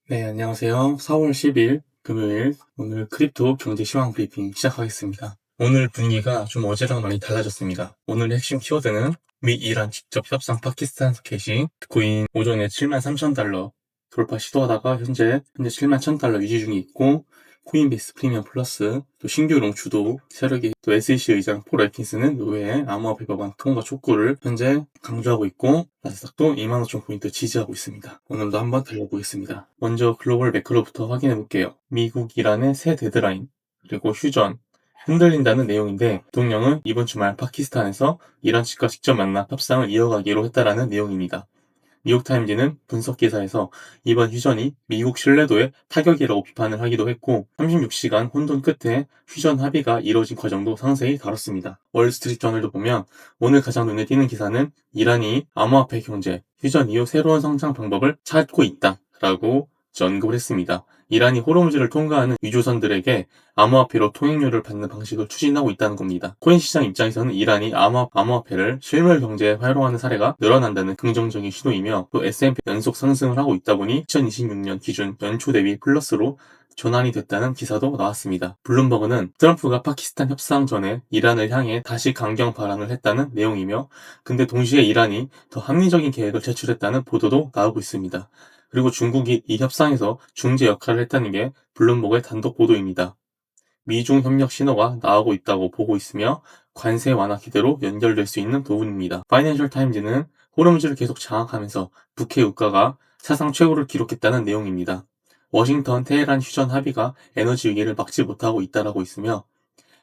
네, 안녕하세요. 4월 10일 금요일 오늘 크립토 경제 시황 브리핑 시작하겠습니다. 오늘 분위기가 좀 어제랑 많이 달라졌습니다. 오늘 핵심 키워드는 미 이란 직접 협상 파키스탄 개시, 비트코인 오전에 73,000달러 돌파 시도하다가 현재 71,000달러 유지 중에 있고, 코인베이스 프리미엄 플러스, 또 신규 롱주도 세력이, 또 SEC 의장 폴 애킨스는 노회에 암호화폐 법안 통과 촉구를 현재 강조하고 있고, 나스닥도 25,000포인트 지지하고 있습니다. 오늘도 한번 달려보겠습니다. 먼저 글로벌 매크로부터 확인해 볼게요. 미국 이란의 새 데드라인, 그리고 휴전, 흔들린다는 내용인데, 대통령은 이번 주말 파키스탄에서 이란 측과 직접 만나 협상을 이어가기로 했다라는 내용입니다. 뉴욕타임즈는 분석 기사에서 이번 휴전이 미국 신뢰도에 타격이라고 비판을 하기도 했고, 36시간 혼돈 끝에 휴전 합의가 이뤄진 과정도 상세히 다뤘습니다. 월스트리트저널도 보면 오늘 가장 눈에 띄는 기사는 이란이 암호화폐 경제, 휴전 이후 새로운 성장 방법을 찾고 있다라고 언급을 했습니다. 이란이 호르무즈를 통과하는 유조선들에게 암호화폐로 통행료를 받는 방식을 추진하고 있다는 겁니다. 코인 시장 입장에서는 이란이 암호화폐를 실물 경제에 활용하는 사례가 늘어난다는 긍정적인 신호이며, 또 S&P 연속 상승을 하고 있다 보니 2026년 기준 연초 대비 플러스로 전환이 됐다는 기사도 나왔습니다. 블룸버그는 트럼프가 파키스탄 협상 전에 이란을 향해 다시 강경 발언을 했다는 내용이며, 근데 동시에 이란이 더 합리적인 계획을 제출했다는 보도도 나오고 있습니다. 그리고 중국이 이 협상에서 중재 역할을 했다는 게 블룸버그의 단독 보도입니다. 미중 협력 신호가 나오고 있다고 보고 있으며, 관세 완화 기대로 연결될 수 있는 부분입니다. 파이낸셜 타임즈는 호르무즈를 계속 장악하면서 북해 유가가 사상 최고를 기록했다는 내용입니다. 워싱턴 테헤란 휴전 합의가 에너지 위기를 막지 못하고 있다라고 있으며,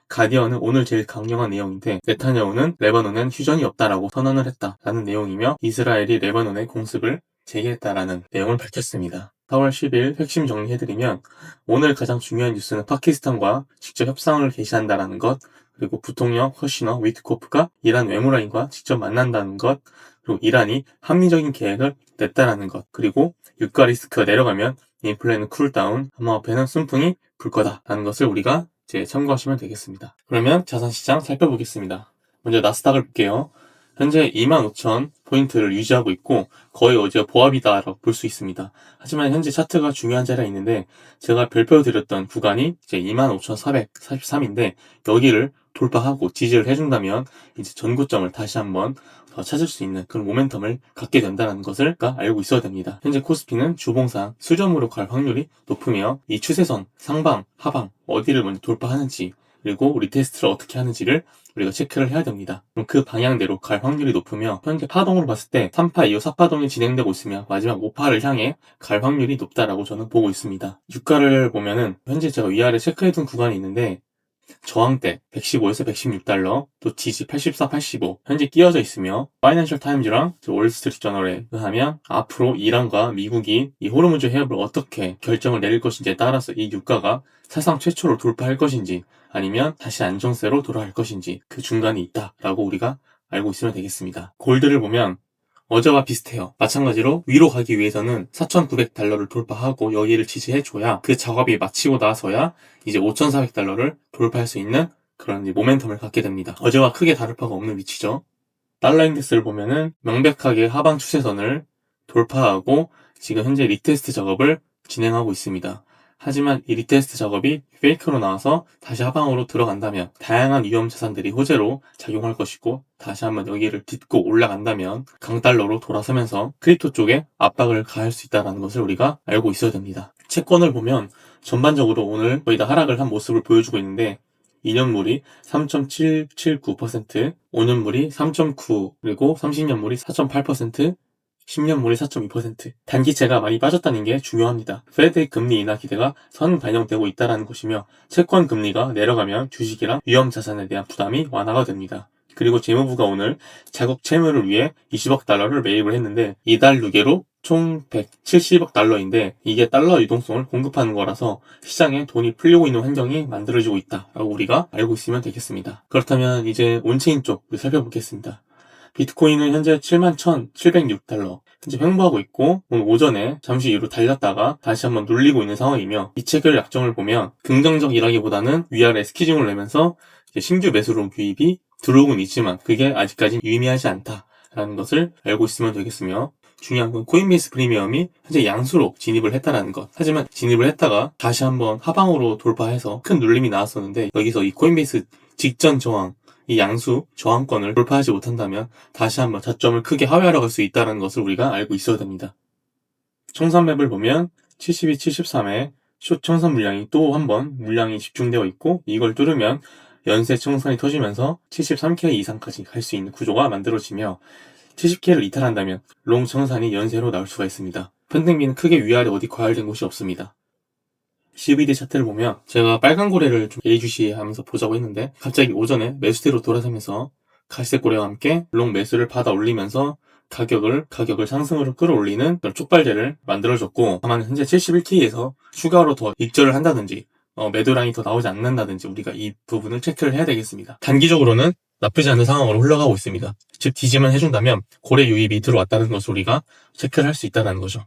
가디언은 오늘 제일 강력한 내용인데, 네타냐후는 레바논엔 휴전이 없다라고 선언을 했다라는 내용이며, 이스라엘이 레바논의 공습을 재개했다라는 내용을 밝혔습니다. 4월 10일 핵심 정리해드리면, 오늘 가장 중요한 뉴스는 파키스탄과 직접 협상을 개시한다라는 것, 그리고 부통령 허시너 위트코프가 이란 외무라인과 직접 만난다는 것, 그리고 이란이 합리적인 계획을 냈다라는 것, 그리고 유가 리스크가 내려가면 인플레는 쿨다운, 암호화폐는 순풍이 불 거다라는 것을 우리가 이제 참고하시면 되겠습니다. 그러면 자산시장 살펴보겠습니다. 먼저 나스닥을 볼게요. 현재 25,000포인트를 유지하고 있고, 거의 어제 보합이다라고 볼 수 있습니다. 하지만 현재 차트가 중요한 자리에 있는데, 제가 별표 드렸던 구간이 이제 25,443인데, 여기를 돌파하고 지지를 해준다면 이제 전고점을 다시 한번 더 찾을 수 있는 그런 모멘텀을 갖게 된다는 것을 알고 있어야 됩니다. 현재 코스피는 주봉상 수렴으로 갈 확률이 높으며, 이 추세선 상방, 하방 어디를 먼저 돌파하는지, 그리고 리테스트를 어떻게 하는지를 우리가 체크를 해야 됩니다. 그럼 그 방향대로 갈 확률이 높으며, 현재 파동으로 봤을 때 3파 이후 4파동이 진행되고 있으며 마지막 5파를 향해 갈 확률이 높다라고 저는 보고 있습니다. 유가를 보면은 현재 제가 위아래 체크해둔 구간이 있는데, 저항대 115에서 116달러, 또 지지 84, 85 현재 끼어져 있으며, 파이낸셜 타임즈랑 월스트리트저널에 의하면 앞으로 이란과 미국이 이 호르무즈 해협을 어떻게 결정을 내릴 것인지에 따라서 이 유가가 사상 최초로 돌파할 것인지 아니면 다시 안정세로 돌아갈 것인지 그 중간에 있다라고 우리가 알고 있으면 되겠습니다. 골드를 보면 어제와 비슷해요. 마찬가지로 위로 가기 위해서는 4,900달러를 돌파하고 여기를 지지해줘야, 그 작업이 마치고 나서야 이제 5,400달러를 돌파할 수 있는 그런 모멘텀을 갖게 됩니다. 어제와 크게 다를 바가 없는 위치죠. 달러 인덱스를 보면은 명백하게 하방 추세선을 돌파하고 지금 현재 리테스트 작업을 진행하고 있습니다. 하지만 이 리테스트 작업이 페이크로 나와서 다시 하방으로 들어간다면 다양한 위험 자산들이 호재로 작용할 것이고, 다시 한번 여기를 딛고 올라간다면 강달러로 돌아서면서 크립토 쪽에 압박을 가할 수 있다는 것을 우리가 알고 있어야 됩니다. 채권을 보면 전반적으로 오늘 거의 다 하락을 한 모습을 보여주고 있는데, 2년물이 3.779%, 5년물이 3.9, 그리고 30년물이 4.8%, 10년물이 4.2%. 단기채가 많이 빠졌다는 게 중요합니다. 페드의 금리 인하 기대가 선 반영되고 있다는 것이며, 채권 금리가 내려가면 주식이랑 위험 자산에 대한 부담이 완화가 됩니다. 그리고 재무부가 오늘 자국 채무를 위해 20억 달러를 매입을 했는데, 이달 6개로 총 170억 달러인데, 이게 달러 유동성을 공급하는 거라서 시장에 돈이 풀리고 있는 환경이 만들어지고 있다라고 우리가 알고 있으면 되겠습니다. 그렇다면 이제 온체인 쪽 우리 살펴보겠습니다. 비트코인은 현재 71,706달러 현재 횡보하고 있고, 오늘 오전에 잠시 위로 달렸다가 다시 한번 눌리고 있는 상황이며, 이 체결 약정을 보면 긍정적이라기보다는 위아래 스키징을 내면서 이제 신규 매수로 유입이 들어오곤 있지만 그게 아직까지 유의미하지 않다라는 것을 알고 있으면 되겠으며, 중요한 건 코인베이스 프리미엄이 현재 양수로 진입을 했다라는 것. 하지만 진입을 했다가 다시 한번 하방으로 돌파해서 큰 눌림이 나왔었는데, 여기서 이 코인베이스 직전 저항, 이 양수 저항권을 돌파하지 못한다면 다시 한번 저점을 크게 하회하러 갈 수 있다는 것을 우리가 알고 있어야 됩니다. 청산 맵을 보면 72, 73에 숏 청산 물량이 또 한번 물량이 집중되어 있고, 이걸 뚫으면 연쇄 청산이 터지면서 73K 이상까지 갈 수 있는 구조가 만들어지며, 70K를 이탈한다면 롱 청산이 연쇄로 나올 수가 있습니다. 편등비는 크게 위아래 어디 과열된 곳이 없습니다. CVD 차트를 보면 제가 빨간 고래를 좀 예의주시하면서 보자고 했는데, 갑자기 오전에 매수대로 돌아서면서 갈색 고래와 함께 롱 매수를 받아 올리면서 가격을 상승으로 끌어올리는 그런 쪽발제를 만들어줬고, 다만 현재 71K에서 추가로 더 익절을 한다든지 매도량이 더 나오지 않는다든지 우리가 이 부분을 체크를 해야 되겠습니다. 단기적으로는 나쁘지 않은 상황으로 흘러가고 있습니다. 즉 디지만 해준다면 고래 유입이 들어왔다는 것을 우리가 체크를 할 수 있다는 거죠.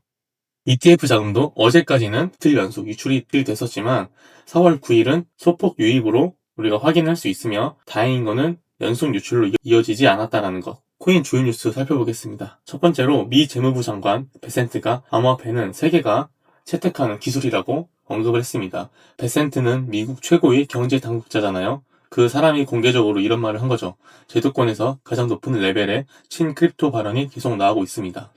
ETF 자금도 어제까지는 이틀 연속 유출이 됐었지만 4월 9일은 소폭 유입으로 우리가 확인할 수 있으며, 다행인 거는 연속 유출로 이어지지 않았다는 것. 코인 주요 뉴스 살펴보겠습니다. 첫 번째로 미 재무부 장관 베센트가 암호화폐는 세계가 채택하는 기술이라고 언급을 했습니다. 베센트는 미국 최고의 경제 당국자잖아요. 그 사람이 공개적으로 이런 말을 한 거죠. 제도권에서 가장 높은 레벨의 친크립토 발언이 계속 나오고 있습니다.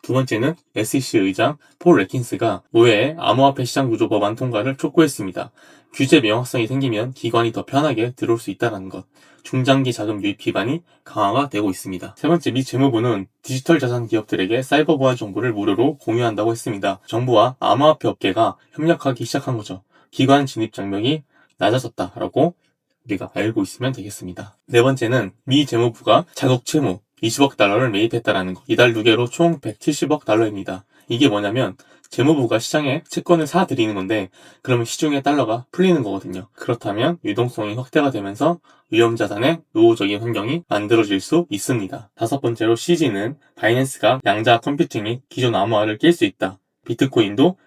두 번째는 SEC 의장 폴 레킨스가 노회에 암호화폐 시장 구조 법안 통과를 촉구했습니다. 규제 명확성이 생기면 기관이 더 편하게 들어올 수 있다는 것. 중장기 자금 유입 기반이 강화가 되고 있습니다. 세 번째, 미 재무부는 디지털 자산 기업들에게 사이버 보안 정보를 무료로 공유한다고 했습니다. 정부와 암호화폐 업계가 협력하기 시작한 거죠. 기관 진입 장벽이 낮아졌다라고 우리가 알고 있으면 되겠습니다. 네 번째는 미 재무부가 자국 채무 20억 달러를 매입했다라는 것. 이달 누계로 총 170억 달러입니다. 이게 뭐냐면 재무부가 시장에 채권을 사들이는 건데, 그러면 시중에 달러가 풀리는 거거든요. 그렇다면 유동성이 확대가 되면서 위험자산의 우호적인 환경이 만들어질 수 있습니다. 다섯 번째로 CG는 바이낸스가 양자 컴퓨팅이 기존 암호화를 깰 수 있다. 비트코인도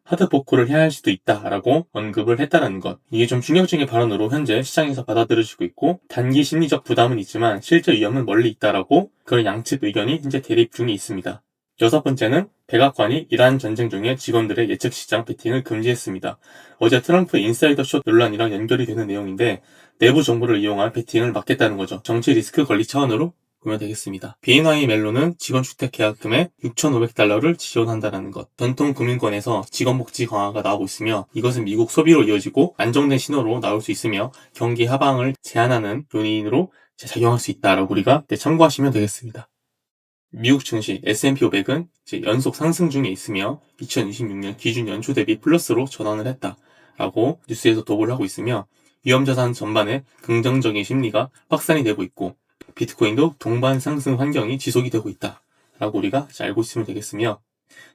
하드포크를 해야 할 수도 있다라고 언급을 했다는 것. 이게 좀 충격적인 발언으로 현재 시장에서 받아들여지고 있고, 단기 심리적 부담은 있지만 실제 위험은 멀리 있다라고 그런 양측 의견이 현재 대립 중에 있습니다. 여섯 번째는 백악관이 이란 전쟁 중에 직원들의 예측 시장 베팅을 금지했습니다. 어제 트럼프 인사이더 숏 논란이랑 연결이 되는 내용인데, 내부 정보를 이용한 베팅을 막겠다는 거죠. 정치 리스크 관리 차원으로 보면 되겠습니다. BNY 멜로는 직원주택 계약금에 6,500달러를 지원한다는 것. 전통금융권에서 직원복지 강화가 나오고 있으며, 이것은 미국 소비로 이어지고 안정된 신호로 나올 수 있으며 경기 하방을 제한하는 요인으로 작용할 수 있다라고 우리가 참고하시면 되겠습니다. 미국 증시 S&P 500은 연속 상승 중에 있으며 2026년 기준 연초 대비 플러스로 전환을 했다라고 뉴스에서 도보를 하고 있으며, 위험자산 전반에 긍정적인 심리가 확산이 되고 있고, 비트코인도 동반 상승 환경이 지속이 되고 있다라고 우리가 알고 있으면 되겠으며,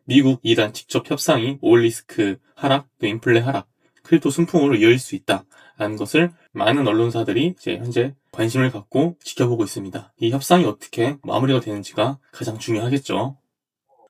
미국, 이란 직접 협상이 올 리스크 하락, 또 인플레 하락, 크립토 순풍으로 이어질 수 있다라는 것을 많은 언론사들이 현재 관심을 갖고 지켜보고 있습니다. 이 협상이 어떻게 마무리가 되는지가 가장 중요하겠죠.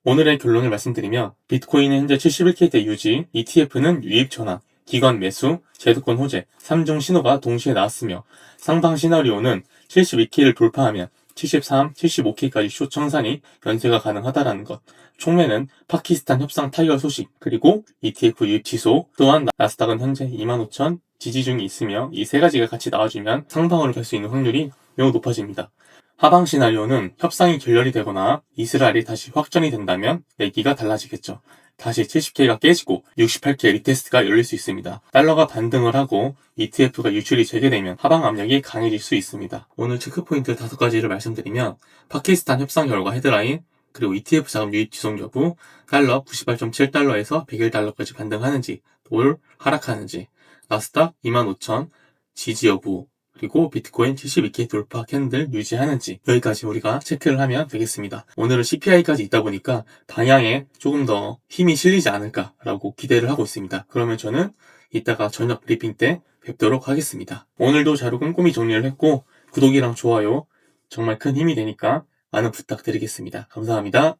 오늘의 결론을 말씀드리면, 비트코인은 현재 71K대 유지, ETF는 유입 전환, 기관 매수, 제도권 호재, 3중 신호가 동시에 나왔으며, 상방 시나리오는 72K를 돌파하면 73, 75K까지 숏 청산이 연쇄가 가능하다라는 것. 총매는 파키스탄 협상 타결 소식, 그리고 ETF 유입 지소, 또한 나스닥은 현재 25,000 지지 중에 있으며, 이 세 가지가 같이 나와주면 상방으로 갈 수 있는 확률이 매우 높아집니다. 하방 시나리오는 협상이 결렬이 되거나 이스라엘이 다시 확전이 된다면 내기가 달라지겠죠. 다시 70K가 깨지고 68K 리테스트가 열릴 수 있습니다. 달러가 반등을 하고 ETF가 유출이 재개되면 하방 압력이 강해질 수 있습니다. 오늘 체크포인트 5가지를 말씀드리면, 파키스탄 협상 결과 헤드라인, 그리고 ETF 자금 유입 지속 여부, 달러 98.7달러에서 101달러까지 반등하는지, 올 하락하는지, 나스닥 25,000 지지 여부, 그리고 비트코인 72K 돌파 캔들 유지하는지, 여기까지 우리가 체크를 하면 되겠습니다. 오늘은 CPI까지 있다 보니까 방향에 조금 더 힘이 실리지 않을까라고 기대를 하고 있습니다. 그러면 저는 이따가 저녁 브리핑 때 뵙도록 하겠습니다. 오늘도 자료 꼼꼼히 정리를 했고, 구독이랑 좋아요 정말 큰 힘이 되니까 많은 부탁드리겠습니다. 감사합니다.